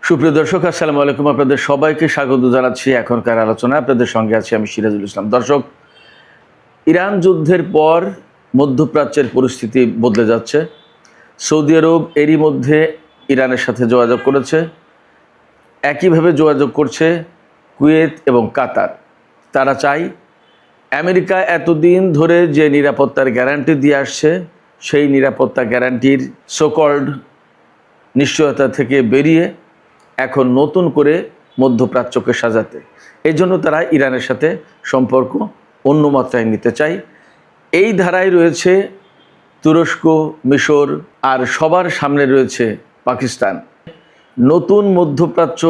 সুপ্রিয় দর্শক, আসসালামু আলাইকুম। আপনাদের সবাইকে স্বাগত জানাচ্ছি এখনকার আলোচনায়। আপনাদের সঙ্গে আছি আমি সিরাজুল ইসলাম। দর্শক, ইরান যুদ্ধের পর মধ্যপ্রাচ্যের পরিস্থিতি বদলে যাচ্ছে। সৌদি আরব এরই মধ্যে ইরানের সাথে যোগাযোগ করেছে, একইভাবে যোগাযোগ করছে কুয়েত এবং কাতার। তারা চায় আমেরিকা এতদিন ধরে যে নিরাপত্তার গ্যারান্টি দিয়ে আসছে, সেই নিরাপত্তা গ্যারান্টির সোকল্ড নিশ্চয়তা থেকে বেরিয়ে এখন নতুন করে মধ্যপ্রাচ্যকে সাজাতে। এই জন্য তারা ইরানের সাথে সম্পর্ক অন্য মাত্রায় নিতে চায়। এই ধারায় রয়েছে তুরস্ক, মিশর, আর সবার সামনে রয়েছে পাকিস্তান। নতুন মধ্যপ্রাচ্য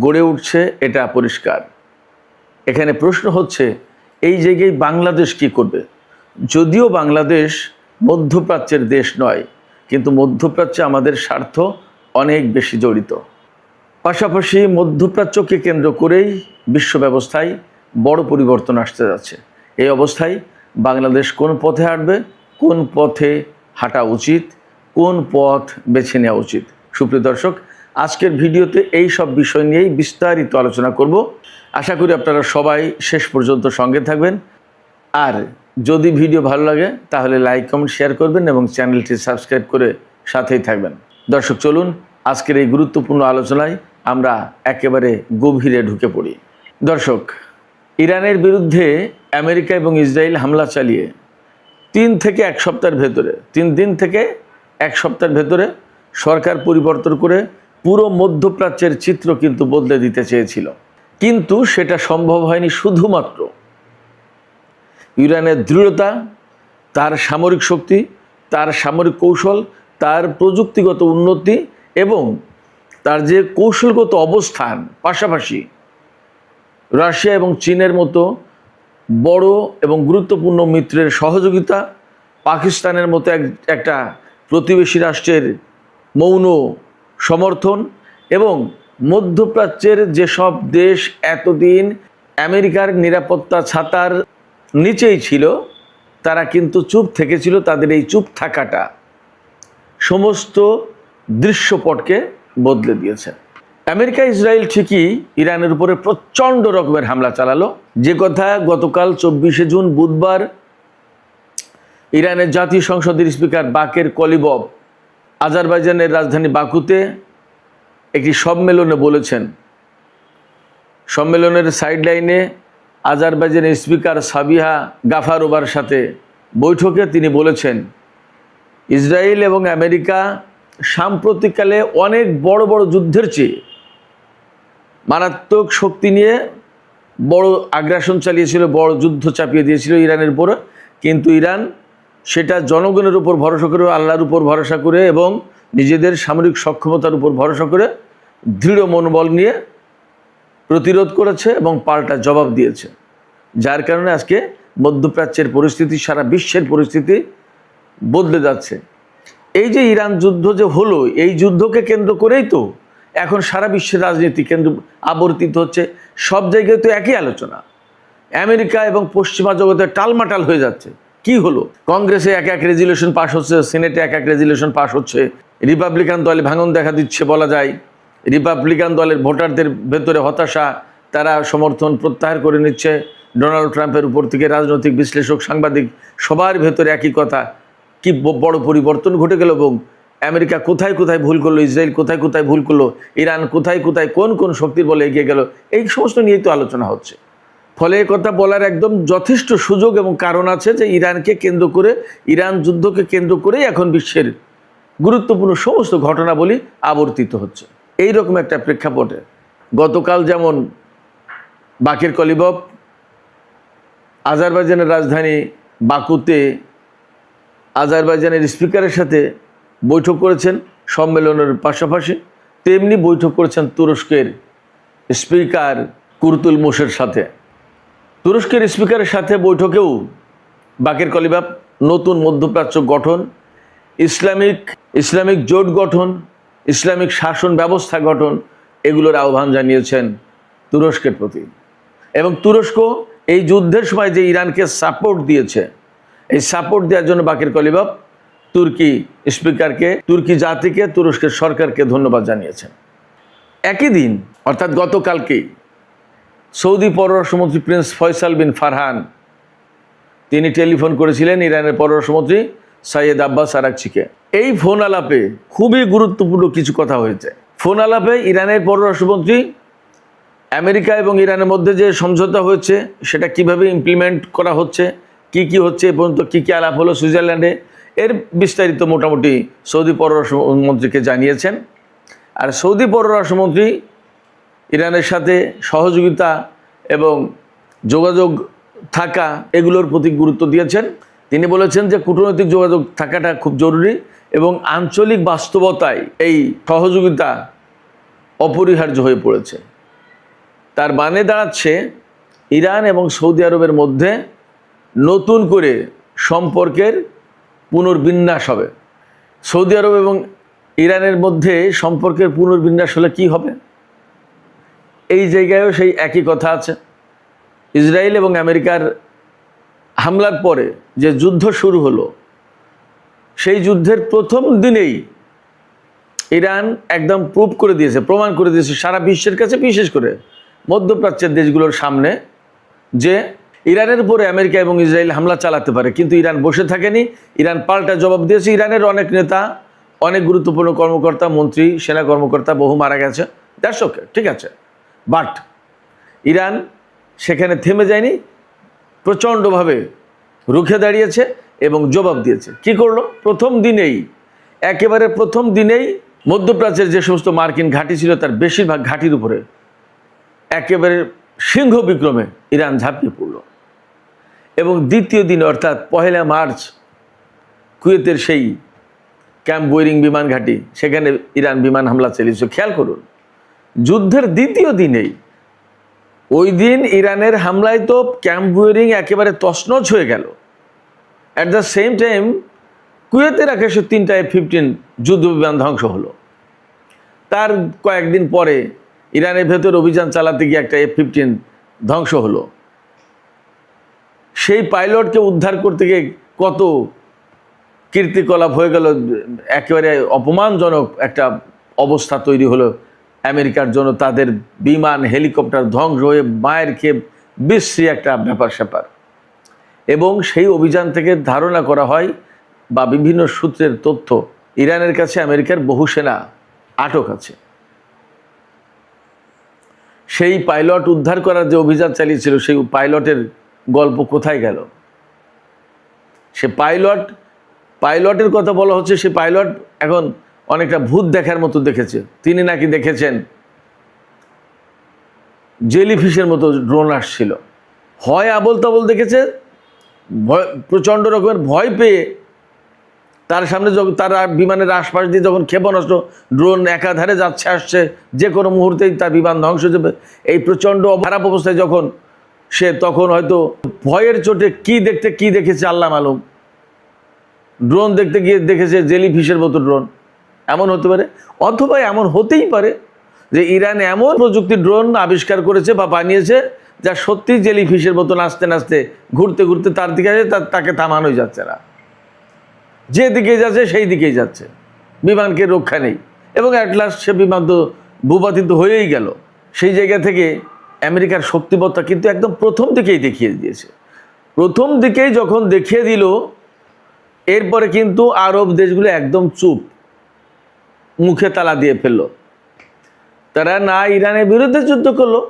গড়ে উঠছে, এটা পরিষ্কার। এখানে প্রশ্ন হচ্ছে, এই জায়গায় বাংলাদেশ কি করবে? যদিও বাংলাদেশ মধ্যপ্রাচ্যের দেশ নয়, কিন্তু মধ্যপ্রাচ্যে আমাদের স্বার্থ অনেক বেশি জড়িত। পাশাপাশি মধ্যপ্রাচ্যকে কেন্দ্র করেই বিশ্ব ব্যবস্থায় বড় পরিবর্তন আসতে যাচ্ছে। এই অবস্থায় বাংলাদেশ কোন পথে হাঁটবে, কোন পথে হাঁটা উচিত, কোন পথ বেছে নেওয়া উচিত? সুপ্রিয় দর্শক, আজকের ভিডিওতে এই সব বিষয় নিয়েই বিস্তারিত আলোচনা করব। আশা করি আপনারা সবাই শেষ পর্যন্ত সঙ্গে থাকবেন। আর যদি ভিডিও ভালো লাগে তাহলে লাইক, কমেন্ট, শেয়ার করবেন এবং চ্যানেলটি সাবস্ক্রাইব করে সাথেই থাকবেন। দর্শক, চলুন আজকের এই গুরুত্বপূর্ণ আলোচনায় আমরা একেবারে গভীরে ঢুকে পড়ি। দর্শক, ইরানের বিরুদ্ধে আমেরিকা এবং ইসরায়েল হামলা চালিয়ে 3 থেকে 1 সপ্তাহের ভেতরে 3 দিন থেকে 1 সপ্তাহের ভেতরে সরকার পরিবর্তন করে পুরো মধ্যপ্রাচ্যের চিত্র কিন্তু বদলে দিতে চেয়েছিল। কিন্তু সেটা সম্ভব হয়নি শুধুমাত্র ইরানের দৃঢ়তা, তার সামরিক শক্তি, তার সামরিক কৌশল, তার প্রযুক্তিগত উন্নতি এবং তার যে কৌশলগত অবস্থান, পাশাপাশি রাশিয়া এবং চীনের মতো বড় এবং গুরুত্বপূর্ণ মিত্রের সহযোগিতা, পাকিস্তানের মতো একটা প্রতিবেশী রাষ্ট্রের মৌন সমর্থন এবং মধ্যপ্রাচ্যের যেসব দেশ এতদিন আমেরিকার নিরাপত্তা ছাতার নিচেই ছিল, তারা কিন্তু চুপ থেকেছিল। তাদের এই চুপ থাকাটা সমস্ত দৃশ্যপটকে বদলে দিয়েছে। আমেরিকা ইসরায়েল ঠিকই ইরানের উপরে প্রচণ্ড রকমের হামলা চালালো, যে কথা গতকাল 24শে জুন বুধবার ইরানের জাতীয় সংসদের স্পিকার বাকের কলিবভ আজারবাইজানের রাজধানী বাকুতে একটি সম্মেলনে বলেছেন। সম্মেলনের সাইডলাইনে আজারবাইজানের স্পিকার সাবিহা গাফারোভার সাথে বৈঠকে তিনি বলেছেন, ইসরায়েল এবং আমেরিকা সাম্প্রতিককালে অনেক বড় বড় যুদ্ধের চেয়ে মারাত্মক শক্তি নিয়ে বড় আগ্রাসন চালিয়েছিল, বড় যুদ্ধ চাপিয়ে দিয়েছিল ইরানের উপরে। কিন্তু ইরান সেটা জনগণের উপর ভরসা করে, আল্লাহর উপর ভরসা করে এবং নিজেদের সামরিক সক্ষমতার উপর ভরসা করে দৃঢ় মনোবল নিয়ে প্রতিরোধ করেছে এবং পাল্টা জবাব দিয়েছে। যার কারণে আজকে মধ্যপ্রাচ্যের পরিস্থিতি, সারা বিশ্বের পরিস্থিতি বদলে যাচ্ছে। এই যে ইরান যুদ্ধ যে হলো, এই যুদ্ধকে কেন্দ্র করেই তো এখন সারা বিশ্বের রাজনীতি কেন্দ্র আবর্তিত হচ্ছে। সব জায়গায় তো একই আলোচনা। আমেরিকা এবং পশ্চিমা জগতে টালমাটাল হয়ে যাচ্ছে। কি হলো? কংগ্রেসে এক এক রেজুলেশন পাস হচ্ছে, সিনেটে এক এক রেজুলেশন পাস হচ্ছে। রিপাবলিকান দলে ভাঙন দেখা দিচ্ছে বলা যায়। রিপাবলিকান দলের ভোটারদের ভেতরে হতাশা, তারা সমর্থন প্রত্যাহার করে নিচ্ছে ডোনাল্ড ট্রাম্পের উপর থেকে। রাজনৈতিক বিশ্লেষক, সাংবাদিক সবার ভেতরে একই কথা, কি বড় পরিবর্তন ঘটে গেল এবং আমেরিকা কোথায় কোথায় ভুল করলো, ইসরায়েল কোথায় কোথায় ভুল করলো, ইরান কোথায় কোথায় কোন কোন শক্তির বলে এগিয়ে গেল, এই সমস্ত নিয়েই তো আলোচনা হচ্ছে। ফলে এই কথা বলার একদম যথেষ্ট সুযোগ এবং কারণ আছে যে ইরানকে কেন্দ্র করে, ইরান যুদ্ধকে কেন্দ্র করেই এখন বিশ্বের গুরুত্বপূর্ণ সমস্ত ঘটনাবলী আবর্তিত হচ্ছে। এই রকম একটা প্রেক্ষাপটে গতকাল যেমন বাকের কলিবভ আজারবাইজানের রাজধানী বাকুতে আজারবাইজানের স্পিকারের সাথে বৈঠক করেছেন সম্মেলনের পাশাপাশি, তেমনি বৈঠক করেছেন তুরস্কের স্পিকার কুরতুলমুশের সাথে। তুরস্কের স্পিকারের সাথে বৈঠকেও বাকের কলিবভ নতুন মধ্যপ্রাচ্য গঠন, ইসলামিক জোট গঠন, ইসলামিক শাসন ব্যবস্থা গঠন, এগুলোর আহ্বান জানিয়েছেন তুরস্কের প্রতি। এবং তুরস্ক এই যুদ্ধের সময় যে ইরানকে সাপোর্ট দিয়েছে, এই সাপোর্ট দেওয়ার জন্য বাকের কলিবভ তুর্কি স্পিকারকে, তুর্কি জাতিকে, তুরস্কের সরকারকে ধন্যবাদ জানিয়েছেন। একই দিন অর্থাৎ গতকালকেই সৌদি পররাষ্ট্রমন্ত্রী প্রিন্স ফয়সাল বিন ফারহান তিনি টেলিফোন করেছিলেন ইরানের পররাষ্ট্রমন্ত্রী সৈয়দ আব্বাস আরাকচিকে। এই ফোন আলাপে খুবই গুরুত্বপূর্ণ কিছু কথা হয়েছে। ফোন আলাপে ইরানের পররাষ্ট্রমন্ত্রী আমেরিকা এবং ইরানের মধ্যে যে সমঝোতা হয়েছে সেটা কিভাবে ইমপ্লিমেন্ট করা হচ্ছে, কি কি হচ্ছে, এ পর্যন্ত কী কী আলাপ হলো সুইজারল্যান্ডে, এর বিস্তারিত মোটামুটি সৌদি পররাষ্ট্রমন্ত্রীকে জানিয়েছেন। আর সৌদি পররাষ্ট্রমন্ত্রী ইরানের সাথে সহযোগিতা এবং যোগাযোগ থাকা এগুলোর প্রতি গুরুত্ব দিয়েছেন। তিনি বলেছেন যে কূটনৈতিক যোগাযোগ থাকাটা খুব জরুরি এবং আঞ্চলিক বাস্তবতায় এই সহযোগিতা অপরিহার্য হয়ে পড়েছে। তার মানে দাঁড়াচ্ছে ইরান এবং সৌদি আরবের মধ্যে নতুন করে সম্পর্কের পুনর্বিন্যাস হবে। সৌদি আরব এবং ইরানের মধ্যে সম্পর্কের পুনর্বিন্যাস হলে কি হবে? এই জায়গায়ও সেই একই কথা আছে। ইসরায়েল এবং আমেরিকার হামলার পরে যে যুদ্ধ শুরু হলো, সেই যুদ্ধের প্রথম দিনেই ইরান একদম প্রুভ করে দিয়েছে, প্রমাণ করে দিয়েছে সারা বিশ্বের কাছে, বিশেষ করে মধ্যপ্রাচ্যের দেশগুলোর সামনে, যে ইরানের উপরে আমেরিকা এবং ইসরায়েল হামলা চালাতে পারে, কিন্তু ইরান বসে থাকেনি। ইরান পাল্টা জবাব দিয়েছে। ইরানের অনেক নেতা, অনেক গুরুত্বপূর্ণ কর্মকর্তা, মন্ত্রী, সেনা কর্মকর্তা বহু মারা গেছে, দ্যাটস ওকে, ঠিক আছে। বাট ইরান সেখানে থেমে যায়নি, প্রচণ্ডভাবে রুখে দাঁড়িয়েছে এবং জবাব দিয়েছে। কি করলো? প্রথম দিনেই, একেবারে প্রথম দিনেই মধ্যপ্রাচ্যের যে সমস্ত মার্কিন ঘাঁটি ছিল তার বেশিরভাগ ঘাঁটির উপরে একেবারে সিংহ বিক্রমে ইরান ঝাঁপিয়ে পড়ল। এবং দ্বিতীয় দিন অর্থাৎ 1 মার্চ কুয়েতের সেই ক্যাম্প বোয়িং বিমান ঘাঁটি, সেখানে ইরান বিমান হামলা চালিয়েছে। খেয়াল করুন, যুদ্ধের দ্বিতীয় দিনেই, ওই দিন ইরানের হামলায় তো ক্যাম্প বোয়িং একেবারে তছনছ হয়ে গেল। অ্যাট দ্য সেম টাইম কুয়েতের আকাশে 3টা F-15 যুদ্ধ বিমান ধ্বংস হলো। তার কয়েকদিন পরে ইরানের ভেতর অভিযান চালাতে গিয়ে একটা F-15 ধ্বংস হলো। সেই পাইলটকে উদ্ধার করতে গিয়ে কত কীর্তিকলাপ হয়ে গেল, একেবারে অপমানজনক একটা অবস্থা তৈরি হলো আমেরিকার জন্য। তাদের বিমান, হেলিকপ্টার ধ্বংস হয়ে মায়ের খেয়ে বিশ্রী একটা ব্যাপার স্যাপার। এবং সেই অভিযান থেকে ধারণা করা হয় বা বিভিন্ন সূত্রের তথ্য, ইরানের কাছে আমেরিকার বহু সেনা আটক আছে। সেই পাইলট উদ্ধার করার যে অভিযান চালিয়েছিল, সেই পাইলটের গল্প কোথায় গেল? সে পাইলটের কথা বলা হচ্ছে, সে পাইলট এখন অনেকটা ভূত দেখার মতো দেখেছে। তিনি নাকি দেখেছেন জেলিফিশের মতো ড্রোন আসছিল। হয় আবল তাবল দেখেছে, প্রচণ্ড রকমের ভয় পেয়ে তার সামনে তার বিমানের আশপাশ দিয়ে যখন ক্ষেপণাস্ত্র ড্রোন একাধারে যাচ্ছে আসছে, যে কোনো মুহূর্তেই তার বিমান ধ্বংস হয়ে যাবে, এই প্রচণ্ড খারাপ অবস্থায় যখন সে, তখন হয়তো ভয়ের চোটে কি দেখেছে আল্লাহ মালুম, ড্রোন দেখতে গিয়ে দেখেছে জেলিফিশের মতো ড্রোন। এমন হতে পারে, অথবা এমন হতেই পারে যে ইরান এমন প্রযুক্তি ড্রোন আবিষ্কার করেছে বা বানিয়েছে যা সত্যি জেলিফিশের মতো নাচতে নাচতে ঘুরতে ঘুরতে তার দিকে আসে, তাকে থামানোই যাচ্ছে না, যে দিকে যাচ্ছে সেই দিকেই যাচ্ছে, বিমানকে রক্ষা নেই। এবং অ্যাট লাস্ট সে বিমান তো ভূপাতিত হয়েই গেল। সেই জায়গা থেকে আমেরিকার শক্তিমত্তা কিন্তু একদম প্রথম দিকেই দেখিয়ে দিয়েছে। প্রথম দিকেই যখন দেখিয়ে দিল, এরপরে কিন্তু আরব দেশগুলো একদম চুপ, মুখে তালা দিয়ে ফেললো। তারা না ইরানের বিরুদ্ধে যুদ্ধ করলো,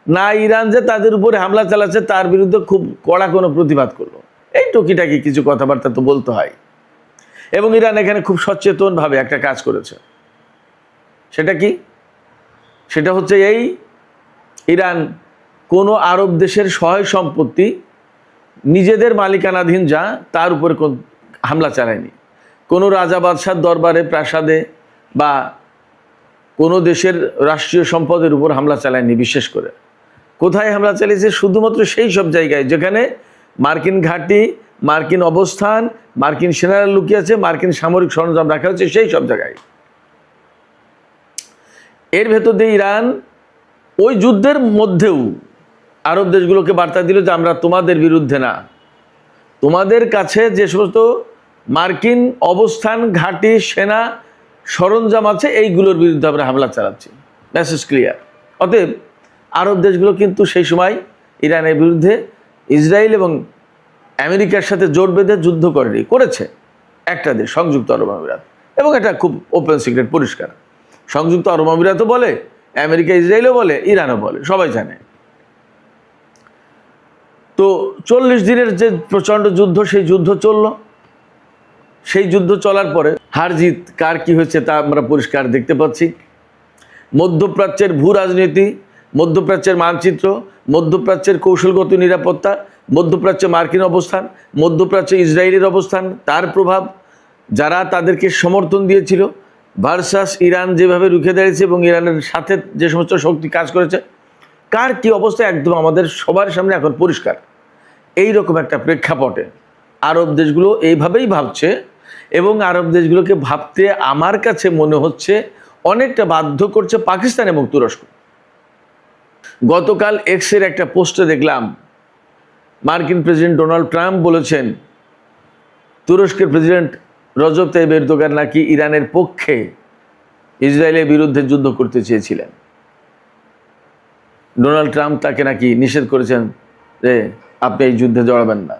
না ইরান যে তাদের উপরে হামলা চালাচ্ছে তার বিরুদ্ধে খুব কড়া কোনো প্রতিবাদ করলো। এই টুকিটাকি কিছু কথাবার্তা তো বলতে হয়। এবং ইরান এখানে খুব সচেতনভাবে একটা কাজ করেছে। সেটা কি? সেটা হচ্ছে এই, ইরান কোনো আরব দেশের সহায় সম্পত্তি নিজেদের মালিকানাধীন যা, তার উপরে হামলা চালায়নি। কোনো রাজা বাদশার দরবারে, প্রাসাদে বা কোনো দেশের রাষ্ট্রীয় সম্পদের উপর হামলা চালায়নি। বিশেষ করে কোথায় হামলা চালিয়েছে? শুধুমাত্র সেই সব জায়গায় যেখানে মার্কিন ঘাঁটি, মার্কিন অবস্থান, মার্কিন সেনারা লুকিয়ে আছে, মার্কিন সামরিক সরঞ্জাম রাখা হচ্ছে, সেই সব জায়গায়। এর ভেতর দিয়ে ইরান ওই যুদ্ধের মধ্যেও আরব দেশগুলোকে বার্তা দিল যে আমরা তোমাদের বিরুদ্ধে না, তোমাদের কাছে যে সমস্ত মার্কিন অবস্থান, ঘাঁটি, সেনা সরঞ্জাম আছে, এইগুলোর বিরুদ্ধে আমরা হামলা চালাচ্ছি। Message clear. অতএব আরব দেশগুলো কিন্তু সেই সময় ইরানের বিরুদ্ধে ইসরায়েল এবং আমেরিকার সাথে জোট বেঁধে যুদ্ধ করেছে একটা দেশ, সংযুক্ত আরব আমিরাত। এবং এটা খুব ওপেন সিক্রেট, পরিষ্কার। সংযুক্ত আরব আমিরাতও বলে, আমেরিকা ইসরায়েলও বলে, ইরানও বলে, সবাই জানে। তো 40 দিনের যে প্রচণ্ড যুদ্ধ, সেই যুদ্ধ চলল। সেই যুদ্ধ চলার পরে হার জিত কার কি হয়েছে তা আমরা পরিষ্কার দেখতে পাচ্ছি। মধ্যপ্রাচ্যের ভূ রাজনীতি, মধ্যপ্রাচ্যের মানচিত্র, মধ্যপ্রাচ্যের কৌশলগত নিরাপত্তা, মধ্যপ্রাচ্যে মার্কিন অবস্থান, মধ্যপ্রাচ্যে ইসরায়েলের অবস্থান, তার প্রভাব, যারা তাদেরকে সমর্থন দিয়েছিল ভার্সাস ইরান যেভাবে রুখে দাঁড়িয়েছে এবং ইরানের সাথে যে সমস্ত শক্তি কাজ করেছে, কার কি অবস্থা একদম আমাদের সবার সামনে এখন পরিষ্কার। এই রকম একটা প্রেক্ষাপটে আরব দেশগুলো এইভাবেই ভাবছে এবং আরব দেশগুলোকে ভাবতে আমার কাছে মনে হচ্ছে অনেকটা বাধ্য করছে পাকিস্তান এবং তুরস্ক। গতকাল এক্সের একটা পোস্টে দেখলাম মার্কিন প্রেসিডেন্ট ডোনাল্ড ট্রাম্প বলেছেন তুরস্কের প্রেসিডেন্ট রজব তাইয়িপ এরদোগান নাকি ইরানের পক্ষে ইসরায়েলের বিরুদ্ধে যুদ্ধ করতে চেয়েছিলেন। ডোনাল্ড ট্রাম্প তাকে নাকি নিষেধ করেছেন যে আপনি এই যুদ্ধে জড়াবেন না।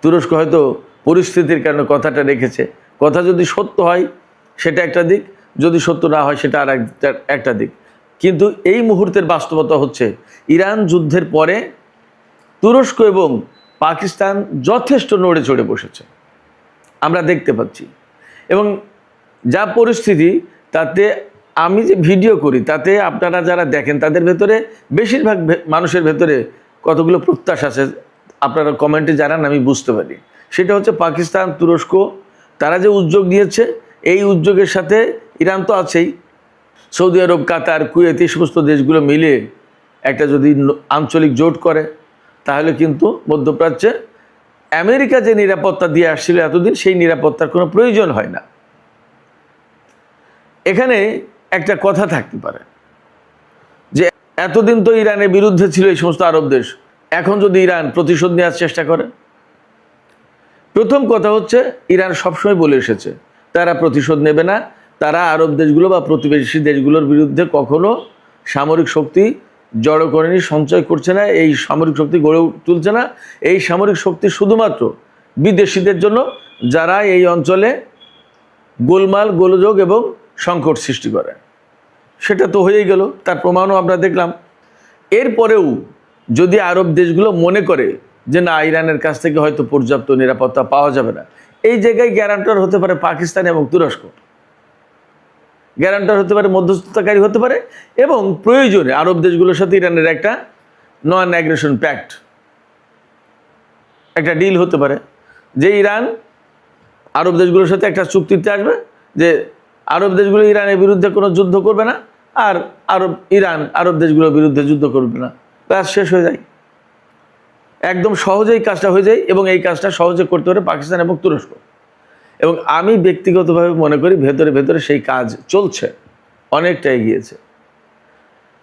তুরস্ক হয়তো পরিস্থিতির কারণে কথাটা রেখেছে। কথা যদি সত্য হয় সেটা একটা দিক, যদি সত্য না হয় সেটা আর একটা দিক। কিন্তু এই মুহূর্তের বাস্তবতা হচ্ছে ইরান যুদ্ধের পরে তুরস্ক এবং পাকিস্তান যথেষ্ট নড়ে চড়ে বসেছে, আমরা দেখতে পাচ্ছি। এবং যা পরিস্থিতি, তাতে আমি যে ভিডিও করি তাতে আপনারা যারা দেখেন তাদের ভেতরে বেশিরভাগ মানুষের ভেতরে কতগুলো প্রত্যাশা আছে আপনারা কমেন্টে জানান, আমি বুঝতে পারি। সেটা হচ্ছে পাকিস্তান, তুরস্ক তারা যে উদ্যোগ নিয়েছে, এই উদ্যোগের সাথে ইরান তো আছেই, সৌদি আরব, কাতার, কুয়েত, এই সমস্ত দেশগুলো মিলে একটা যদি আঞ্চলিক জোট করে, তাহলে কিন্তু মধ্যপ্রাচ্যে আমেরিকা যে নিরাপত্তা দিয়ে আসছিল এতদিন, সেই নিরাপত্তার কোনো প্রয়োজন হয় না। এখানে একটা কথা থাকতে পারে যে এতদিন তো ইরানের বিরুদ্ধে ছিল এই সমস্ত আরব দেশ, এখন যদি ইরান প্রতিশোধ নেওয়ার চেষ্টা করে, প্রথম কথা হচ্ছে ইরান সবসময় বলে এসেছে তারা প্রতিশোধ নেবে না, তারা আরব দেশগুলো বা প্রতিবেশী দেশগুলোর বিরুদ্ধে কখনো সামরিক শক্তি জড়ো করেনি, সঞ্চয় করছে না, এই সামরিক শক্তি গড়ে তুলছে না। এই সামরিক শক্তি শুধুমাত্র বিদেশিদের জন্য, যারা এই অঞ্চলে গোলমাল, গোলযোগ এবং সংকট সৃষ্টি করে। সেটা তো হয়েই গেল, তার প্রমাণও আমরা দেখলাম। এরপরেও যদি আরব দেশগুলো মনে করে যে না, ইরানের কাছ থেকে হয়তো পর্যাপ্ত নিরাপত্তা পাওয়া যাবে না, এই জায়গায় গ্যারান্টার হতে পারে পাকিস্তান এবং তুরস্ক, গ্যারান্টার হতে পারে, মধ্যস্থতাকারী হতে পারে, এবং প্রয়োজনে আরব দেশগুলোর সাথে ইরানের একটা নন অ্যাগ্রেশন প্যাক্ট, একটা ডিল হতে পারে যে ইরান আরব দেশগুলোর সাথে একটা চুক্তিতে আসবে যে আরব দেশগুলো ইরানের বিরুদ্ধে কোনো যুদ্ধ করবে না, আর ইরান আরব দেশগুলোর বিরুদ্ধে যুদ্ধ করবে না, ব্যাস শেষ হয়ে যায়। একদম সহজেই কাজটা হয়ে যায়, এবং এই কাজটা সহজে করতে পারে পাকিস্তান এবং তুরস্ক। এবং আমি ব্যক্তিগতভাবে মনে করি ভেতরে ভেতরে সেই কাজ চলছে, অনেকটা এগিয়েছে।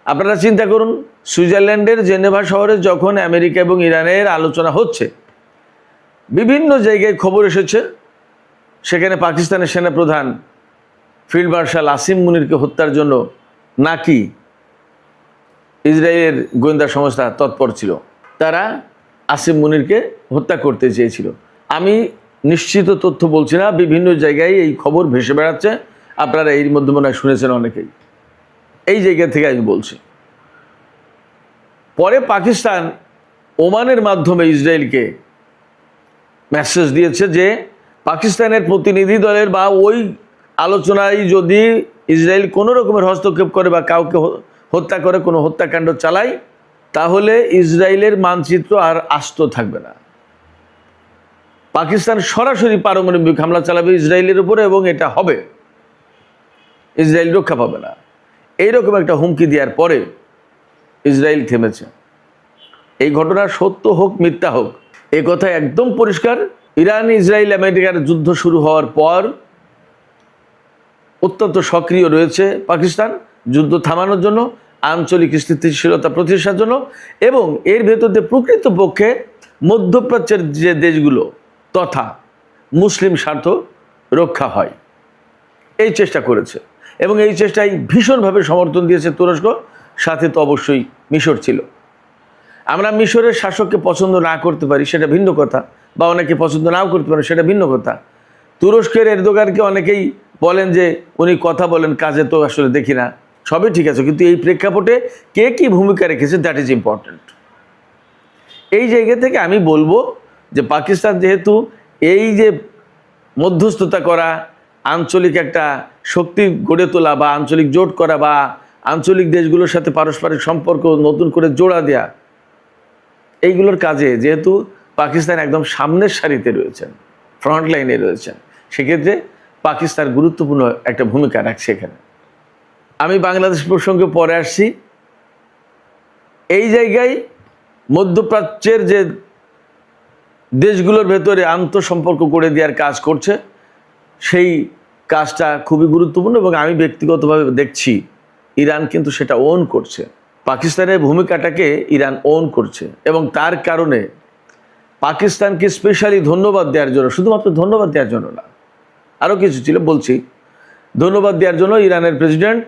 আপনারা চিন্তা করুন, সুইজারল্যান্ডের জেনেভা শহরে যখন আমেরিকা এবং ইরানের আলোচনা হচ্ছে, বিভিন্ন জায়গায় খবর এসেছে সেখানে পাকিস্তানের সেনাপ্রধান ফিল্ড মার্শাল আসিম মুনিরকে হত্যার জন্য নাকি ইসরায়েলের গোয়েন্দা সংস্থা তৎপর ছিল, তারা আসিম মুনিরকে হত্যা করতে চেয়েছিল। আমি নিশ্চিত তথ্য বলছি না, বিভিন্ন জায়গায় এই খবর ভেসে বেড়াচ্ছে, আপনারা এর মধ্যে মনে হয় শুনেছেন অনেকেই। এই জায়গা থেকে আমি বলছি। পরে পাকিস্তান ওমানের মাধ্যমে ইসরায়েলকে মেসেজ দিয়েছে যে পাকিস্তানের প্রতিনিধি দলের বা ওই আলোচনায় যদি ইসরায়েল কোনো রকমের হস্তক্ষেপ করে বা কাউকে হত্যা করে, কোনো হত্যাকাণ্ড চালায়, তাহলে ইসরায়েলের মানচিত্র আর আস্ত থাকবে না। পাকিস্তান সরাসরি পারমাণবিক হামলা চালাবে ইসরায়েলের উপরে, এবং এটা হবে, ইসরায়েল রক্ষা পাবে না। এইরকম একটা হুমকি দেওয়ার পরে ইসরায়েল থেমেছে। এই ঘটনা সত্য হোক মিথ্যা হোক, এ কথা একদম পরিষ্কার। ইরান, ইসরায়েল, আমেরিকার যুদ্ধ শুরু হওয়ার পর অত্যন্ত সক্রিয় রয়েছে পাকিস্তান যুদ্ধ থামানোর জন্য, আঞ্চলিক স্থিতিশীলতা প্রতিষ্ঠার জন্য, এবং এর ভেতর দিয়ে প্রকৃতপক্ষে মধ্যপ্রাচ্যের যে দেশগুলো তথা মুসলিম স্বার্থ রক্ষা হয়, এই চেষ্টা করেছে। এবং এই চেষ্টায় ভীষণভাবে সমর্থন দিয়েছে তুরস্ক, সাথে তো অবশ্যই মিশর ছিল। আমরা মিশরের শাসককে পছন্দ না করতে পারি, সেটা ভিন্ন কথা, বা অনেকে পছন্দ নাও করতে পারে, সেটা ভিন্ন কথা। তুরস্কের এরদোগানকে অনেকেই বলেন যে উনি কথা বলেন, কাজে তো আসলে দেখি না, সবই ঠিক আছে, কিন্তু এই প্রেক্ষাপটে কে কী ভূমিকা রেখেছে, দ্যাট ইজ ইম্পর্ট্যান্ট। এই জায়গা থেকে আমি বলবো যে পাকিস্তান যেহেতু এই যে মধ্যস্থতা করা, আঞ্চলিক একটা শক্তি গড়ে তোলা, বা আঞ্চলিক জোট করা, বা আঞ্চলিক দেশগুলোর সাথে পারস্পরিক সম্পর্ক নতুন করে জোড়া দেয়া, এইগুলোর কাজে যেহেতু পাকিস্তান একদম সামনের সারিতে রয়েছেন, ফ্রন্ট লাইনে রয়েছেন, সেক্ষেত্রে পাকিস্তান গুরুত্বপূর্ণ একটা ভূমিকা রাখছে এখানে। আমি বাংলাদেশ প্রসঙ্গে পরে আসছি। এই জায়গায় মধ্যপ্রাচ্যের যে দেশগুলোর ভেতরে আন্তঃসম্পর্ক করে দেওয়ার কাজ করছে, সেই কাজটা খুবই গুরুত্বপূর্ণ, এবং আমি ব্যক্তিগতভাবে দেখছি ইরান কিন্তু সেটা ওন করছে। পাকিস্তানের ভূমিকাটাকে ইরান ওন করছে, এবং তার কারণে পাকিস্তানকে স্পেশালি ধন্যবাদ দেওয়ার জন্য, শুধুমাত্র ধন্যবাদ দেওয়ার জন্য না, আরও কিছু ছিল বলছি, ধন্যবাদ দেওয়ার জন্য ইরানের প্রেসিডেন্ট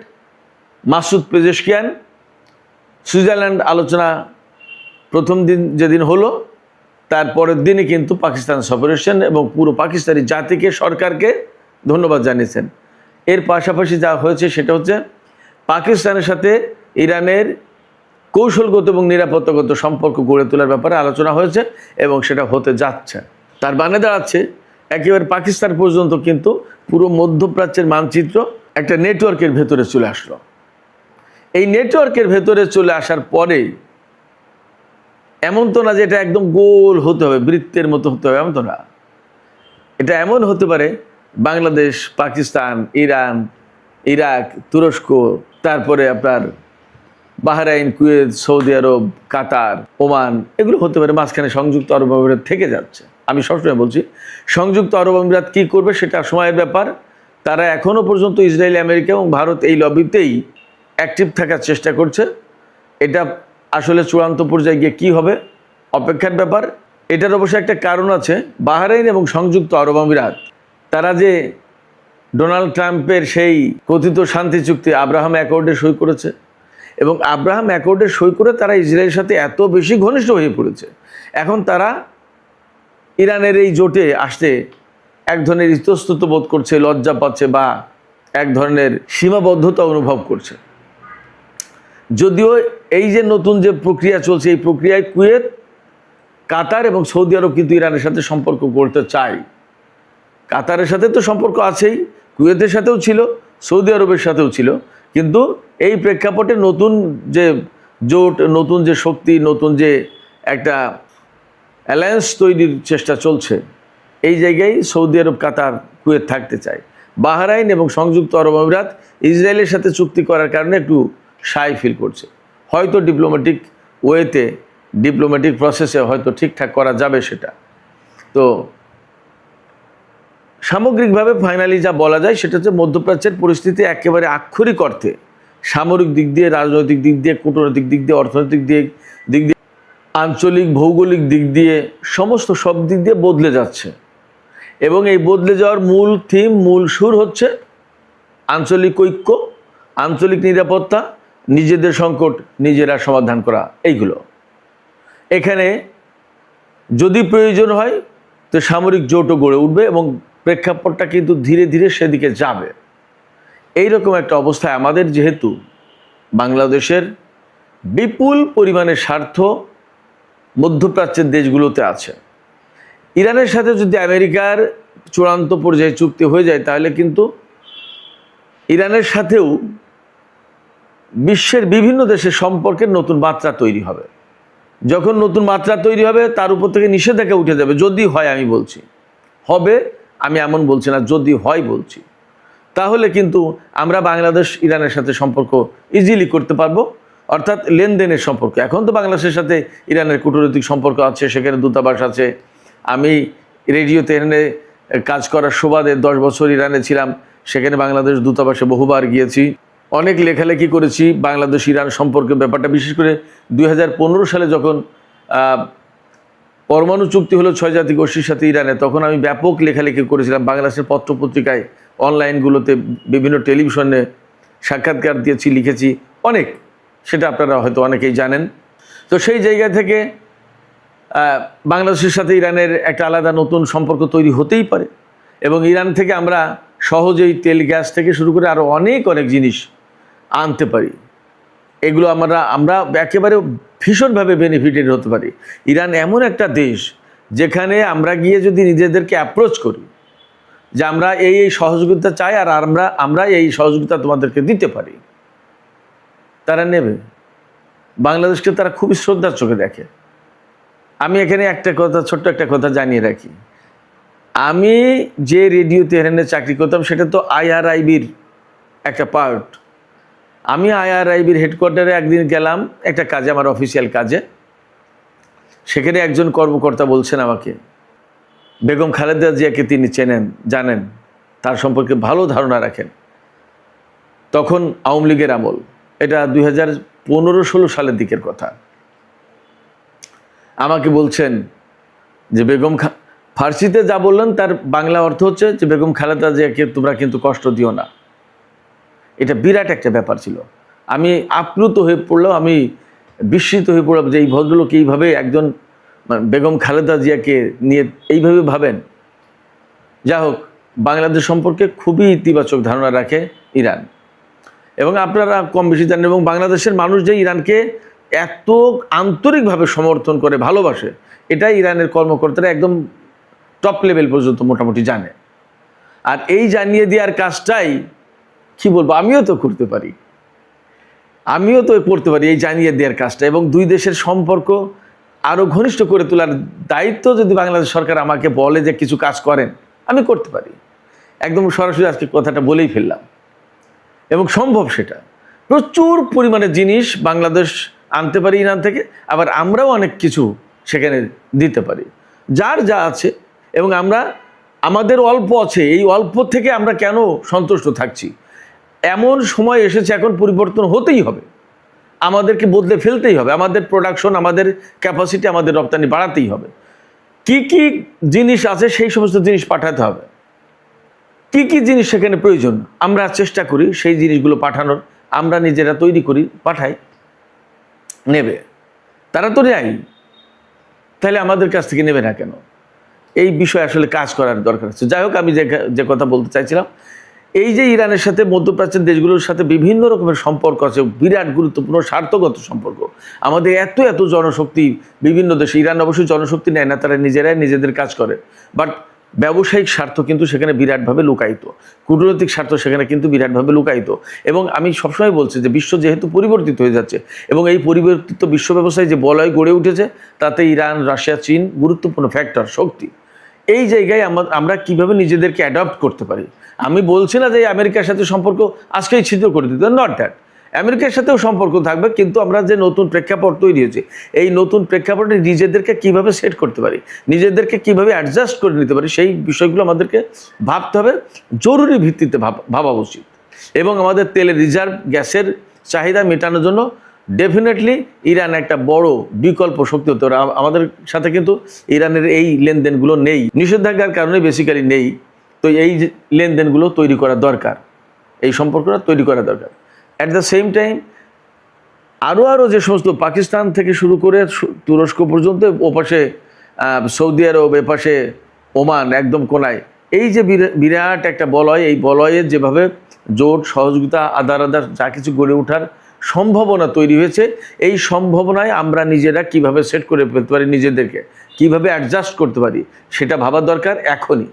মাসুদ পেজেশকিয়ান সুইজারল্যান্ড আলোচনা প্রথম দিন যেদিন হলো, তারপরের দিনই কিন্তু পাকিস্তান সফরেছেন এবং পুরো পাকিস্তানি জাতিকে, সরকারকে ধন্যবাদ জানিয়েছেন। এর পাশাপাশি যা হয়েছে সেটা হচ্ছে পাকিস্তানের সাথে ইরানের কৌশলগত এবং নিরাপত্তাগত সম্পর্ক গড়ে তোলার ব্যাপারে আলোচনা হয়েছে, এবং সেটা হতে যাচ্ছে। তার মানে দাঁড়াচ্ছে একেবারে পাকিস্তান পর্যন্ত কিন্তু পুরো মধ্যপ্রাচ্যের মানচিত্র একটা নেটওয়ার্কের ভেতরে চলে আসলো। এই নেটওয়ার্কের ভেতরে চলে আসার পরে এমন তো না যে এটা একদম গোল হতে হবে, বৃত্তের মতো হতে হবে, এমন তো না। এটা এমন হতে পারে বাংলাদেশ, পাকিস্তান, ইরান, ইরাক, তুরস্ক, তারপরে আপনার বাহরাইন, কুয়েত, সৌদি আরব, কাতার, ওমান, এগুলো হতে পারে। মাঝখানে সংযুক্ত আরব আমিরাত থেকে যাচ্ছে। আমি সবসময় বলছি সংযুক্ত আরব আমিরাত কী করবে সেটা সময়ের ব্যাপার। তারা এখনও পর্যন্ত ইসরায়েল, আমেরিকা এবং ভারত এই লবিতেই অ্যাক্টিভ থাকার চেষ্টা করছে। এটা আসলে চূড়ান্ত পর্যায়ে গিয়ে কী হবে অপেক্ষার ব্যাপার। এটার অবশ্য একটা কারণ আছে। বাহরাইন এবং সংযুক্ত আরব আমিরাত তারা যে ডোনাল্ড ট্রাম্পের সেই কথিত শান্তি চুক্তি আব্রাহাম অ্যাকর্ডে সই করেছে, এবং আব্রাহাম অ্যাকর্ডে সই করে তারা ইসরায়েলের সাথে এত বেশি ঘনিষ্ঠ হয়ে পড়েছে, এখন তারা ইরানের এই জোটে আসতে এক ধরনের ইতস্তত বোধ করছে, লজ্জা পাচ্ছে, বা এক ধরনের সীমাবদ্ধতা অনুভব করছে। যদিও এই যে নতুন যে প্রক্রিয়া চলছে, এই প্রক্রিয়ায় কুয়েত, কাতার এবং সৌদি আরব কিন্তু ইরানের সাথে সম্পর্ক করতে চায়। কাতারের সাথে তো সম্পর্ক আছেই, কুয়েতের সাথেও ছিল, সৌদি আরবের সাথেও ছিল, কিন্তু এই প্রেক্ষাপটে নতুন যে জোট, নতুন যে শক্তি, নতুন যে একটা অ্যালায়েন্স তৈরির চেষ্টা চলছে, এই জায়গায় সৌদি আরব, কাতার, কুয়েত থাকতে চায়। বাহরাইন এবং সংযুক্ত আরব আমিরাত ইসরায়েলের সাথে চুক্তি করার কারণে একটু শাই ফিল করছে। হয়তো ডিপ্লোম্যাটিক ওয়েতে, ডিপ্লোম্যাটিক প্রসেসে হয়তো ঠিকঠাক করা যাবে সেটা। তো সামগ্রিকভাবে ফাইনালি যা বলা যায় সেটা হচ্ছে মধ্যপ্রাচ্যের পরিস্থিতি একেবারে আক্ষরিক অর্থে সামরিক দিক দিয়ে, রাজনৈতিক দিক দিয়ে, কূটনৈতিক দিক দিয়ে, অর্থনৈতিক দিক দিয়ে, আঞ্চলিক ভৌগোলিক দিক দিয়ে, সমস্ত সব দিক দিয়ে বদলে যাচ্ছে। এবং এই বদলে যাওয়ার মূল থিম, মূল সুর হচ্ছে আঞ্চলিক ঐক্য, আঞ্চলিক নিরাপত্তা, নিজেদের সংকট নিজেরা সমাধান করা। এইগুলো এখানে যদি প্রয়োজন হয় তো সামরিক জোটও গড়ে উঠবে, এবং প্রেক্ষাপটটা কিন্তু ধীরে ধীরে সেদিকে যাবে। এইরকম একটা অবস্থায় আমাদের যেহেতু বাংলাদেশের বিপুল পরিমাণে স্বার্থ মধ্যপ্রাচ্যের দেশগুলোতে আছে, ইরানের সাথে যদি আমেরিকার চূড়ান্ত পর্যায়ে চুক্তি হয়ে যায়, তাহলে কিন্তু ইরানের সাথেও বিশ্বের বিভিন্ন দেশের সম্পর্কের নতুন মাত্রা তৈরি হবে। যখন নতুন মাত্রা তৈরি হবে, তার উপর থেকে নিষেধাজ্ঞা উঠে যাবে, যদি হয়, আমি বলছি হবে, আমি এমন বলছি না, যদি হয় বলছি, তাহলে কিন্তু আমরা বাংলাদেশ ইরানের সাথে সম্পর্ক ইজিলি করতে পারবো। অর্থাৎ লেনদেনের সম্পর্ক। এখন তো বাংলাদেশের সাথে ইরানের কূটনৈতিক সম্পর্ক আছে, সেখানে দূতাবাস আছে। আমি রেডিওতে এখানে কাজ করার সুবাদে 10 বছর ইরানে ছিলাম, সেখানে বাংলাদেশ দূতাবাসে বহুবার গিয়েছি, অনেক লেখালেখি করেছি বাংলাদেশ ইরান সম্পর্কে ব্যাপারটা। বিশেষ করে 2015 সালে যখন পরমাণু চুক্তি হলো 6 জাতি গোষ্ঠীর সাথে ইরানে, তখন আমি ব্যাপক লেখালেখি করেছিলাম বাংলাদেশের পত্রপত্রিকায়, অনলাইনগুলোতে, বিভিন্ন টেলিভিশনে সাক্ষাৎকার দিয়েছি, লিখেছি অনেক, সেটা আপনারা হয়তো অনেকেই জানেন। তো সেই জায়গা থেকে বাংলাদেশের সাথে ইরানের একটা আলাদা নতুন সম্পর্ক তৈরি হতেই পারে, এবং ইরান থেকে আমরা সহজেই তেল গ্যাস থেকে শুরু করে আরও অনেক অনেক জিনিস আনতে পারি। এগুলো আমরা একেবারে ভীষণভাবে বেনিফিটেড হতে পারি। ইরান এমন একটা দেশ যেখানে আমরা গিয়ে যদি নিজেদেরকে অ্যাপ্রোচ করি যে আমরা এই সহযোগিতা চাই আর আমরা এই সহযোগিতা তোমাদেরকে দিতে পারি, তারা নেবে। বাংলাদেশকে তারা খুবই শ্রদ্ধার চোখে দেখে। আমি এখানে ছোট্ট একটা কথা জানিয়ে রাখি, আমি যে রেডিও তেহরানে চাকরি করতাম সেটা তো IRIBর একটা পার্ট। আমি IRIBর হেডকোয়ার্টারে একদিন গেলাম একটা কাজে, আমার অফিসিয়াল কাজে। সেখানে একজন কর্মকর্তা বলছেন আমাকে, বেগম খালেদা জিয়াকে তিনি জানেন, তার সম্পর্কে ভালো ধারণা রাখেন। তখন আওয়ামী লীগের আমল, এটা 2015-16 সালের দিকের কথা। আমাকে বলছেন যে ফার্সিতে যা বললেন তার বাংলা অর্থ হচ্ছে যে বেগম খালেদা জিয়াকে তোমরা কিন্তু কষ্ট দিও না। এটা বিরাট একটা ব্যাপার ছিল। আমি আপ্লুত হয়ে পড়লাম, আমি বিস্মিত হয়ে পড়লাম যে এই ভদ্রলোক এইভাবে একজন বেগম খালেদা জিয়াকে নিয়ে এইভাবে ভাবেন। যা হোক, বাংলাদেশ সম্পর্কে খুবই ইতিবাচক ধারণা রাখে ইরান, এবং আপনারা কম বেশি জানেন। এবং বাংলাদেশের মানুষ যে ইরানকে এত আন্তরিকভাবে সমর্থন করে, ভালোবাসে, এটাই ইরানের কর্মকর্তারা একদম টপ লেভেল পর্যন্ত মোটামুটি জানে। আর এই জানিয়ে দেওয়ার কাজটাই কি বলবো, আমিও তো করতে পারি, এই জানিয়ে দেওয়ার কাজটা, এবং দুই দেশের সম্পর্ক আরও ঘনিষ্ঠ করে তোলার দায়িত্ব যদি বাংলাদেশ সরকার আমাকে বলে যে কিছু কাজ করেন, আমি করতে পারি। একদম সরাসরি আজকে কথাটা বলেই ফেললাম, এবং সম্ভব। সেটা প্রচুর পরিমাণে জিনিস বাংলাদেশ আনতে পারি ইরান থেকে, আবার আমরাও অনেক কিছু সেখানে দিতে পারি, যার যা আছে। এবং আমাদের অল্প আছে, এই অল্প থেকে আমরা কেন সন্তুষ্ট থাকছি? এমন সময় এসেছে, এখন পরিবর্তন হতেই হবে, আমাদেরকে বদলে ফেলতেই হবে। আমাদের প্রোডাকশন, আমাদের ক্যাপাসিটি, আমাদের রপ্তানি বাড়াতেই হবে। কি কি জিনিস আছে সেই সমস্ত জিনিস পাঠাতে হবে। কি কি জিনিস সেখানে প্রয়োজন আমরা চেষ্টা করি সেই জিনিসগুলো পাঠানোর, আমরা নিজেরা তৈরি করি, পাঠাই, নেবে। তারা তো নেয়, তাহলে আমাদের কাছ থেকে নেবে না কেন? এই বিষয়ে আসলে কাজ করার দরকার আছে। যাই হোক, আমি যে কথা বলতে চাইছিলাম, এই যে ইরানের সাথে মধ্যপ্রাচ্যের দেশগুলোর সাথে বিভিন্ন রকমের সম্পর্ক আছে, বিরাট গুরুত্বপূর্ণ স্বার্থগত সম্পর্ক। আমাদের এত এত জনশক্তি বিভিন্ন দেশে, ইরান অবশ্যই জনশক্তি নেয় না, তারা নিজেরাই নিজেদের কাজ করে, বাট ব্যবসায়িক স্বার্থ কিন্তু সেখানে বিরাটভাবে লুকায়িত, কূটনৈতিক স্বার্থ সেখানে কিন্তু বিরাটভাবে লুকায়িত। এবং আমি সবসময় বলছি যে বিশ্ব যেহেতু পরিবর্তিত হয়ে যাচ্ছে, এবং এই পরিবর্তিত বিশ্ব ব্যবস্থায় যে বলয় গড়ে উঠেছে, তাতে ইরান, রাশিয়া, চীন গুরুত্বপূর্ণ ফ্যাক্টর, শক্তি। এই জায়গায় আমরা কিভাবে নিজেদেরকে অ্যাডপ্ট করতে পারি। আমি বলছি না যে আমেরিকার সাথে সম্পর্ক আজকেই ছিদ্র করে দিতে, নট দ্যাট। আমেরিকার সাথেও সম্পর্ক থাকবে, কিন্তু আমরা যে নতুন প্রেক্ষাপট তৈরি হয়েছে, এই নতুন প্রেক্ষাপটে নিজেদেরকে কিভাবে সেট করতে পারি, নিজেদেরকে কিভাবে অ্যাডজাস্ট করে নিতে পারি, সেই বিষয়গুলো আমাদেরকে ভাবতে হবে, জরুরি ভিত্তিতে ভাবা উচিত। এবং আমাদের তেলের রিজার্ভ, গ্যাসের চাহিদা মেটানোর জন্য ডেফিনেটলি ইরান একটা বড় বিকল্প শক্তি হতে পারে। আমাদের সাথে কিন্তু ইরানের এই লেনদেনগুলো নেই, নিষেধাজ্ঞার কারণে বেসিক্যালি নেই। তো এই লেনদেনগুলো তৈরি করা দরকার, এই সম্পর্কটা তৈরি করা দরকার। অ্যাট দ্য সেম টাইম আরও যে সমস্ত পাকিস্তান থেকে শুরু করে তুরস্ক পর্যন্ত, ওপাশে সৌদি আরব, এপাশে ওমান একদম কোনায়, এই যে বিরাট একটা বলয়, এই বলয়ের যেভাবে জোট, সহযোগিতা, আদার যা কিছু গড়ে ওঠার সম্ভাবনা তৈরি হয়েছে, এই সম্ভাবনায় আমরা নিজেরা কিভাবে সেট করে ফেলতে পারি, নিজেদেরকে কিভাবে অ্যাডজাস্ট করতে পারি, সেটা ভাবার দরকার। এখনই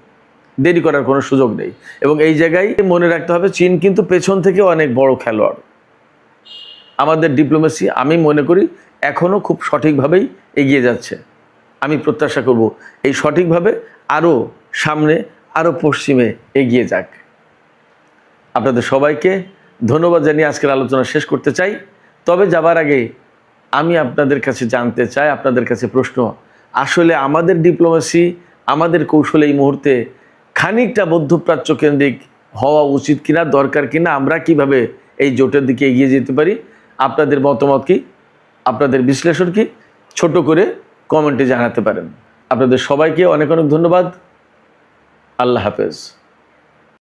দেরি করার কোনো সুযোগ নেই। এবং এই জায়গায় মনে রাখতে হবে, চীন কিন্তু পেছন থেকে অনেক বড় খেলোয়াড়। আমাদের ডিপ্লোমেসি আমি মনে করি এখনও খুব সঠিকভাবেই এগিয়ে যাচ্ছে। আমি প্রত্যাশা করব এই সঠিকভাবে আরও সামনে, আরও পশ্চিমে এগিয়ে যাক। আপনাদের সবাইকে ধন্যবাদ জানিয়ে আজকের আলোচনা শেষ করতে চাই। তবে যাবার আগে আমি আপনাদের কাছে জানতে চাই, আপনাদের কাছে প্রশ্ন, আসলে আমাদের ডিপ্লোমেসি, আমাদের কৌশল এই মুহূর্তে খানিকটা মধ্যপ্রাচ্য কেন্দ্রিক হওয়া উচিত কিনা, দরকার কিনা, আমরা কিভাবে এই জোটের দিকে এগিয়ে যেতে পারি? আপনাদের মতামত কি, আপনাদের বিশ্লেষণ কি, ছোট করে কমেন্টে জানাতে পারেন। আপনাদের সবাইকে অনেক অনেক ধন্যবাদ। আল্লাহ হাফেজ।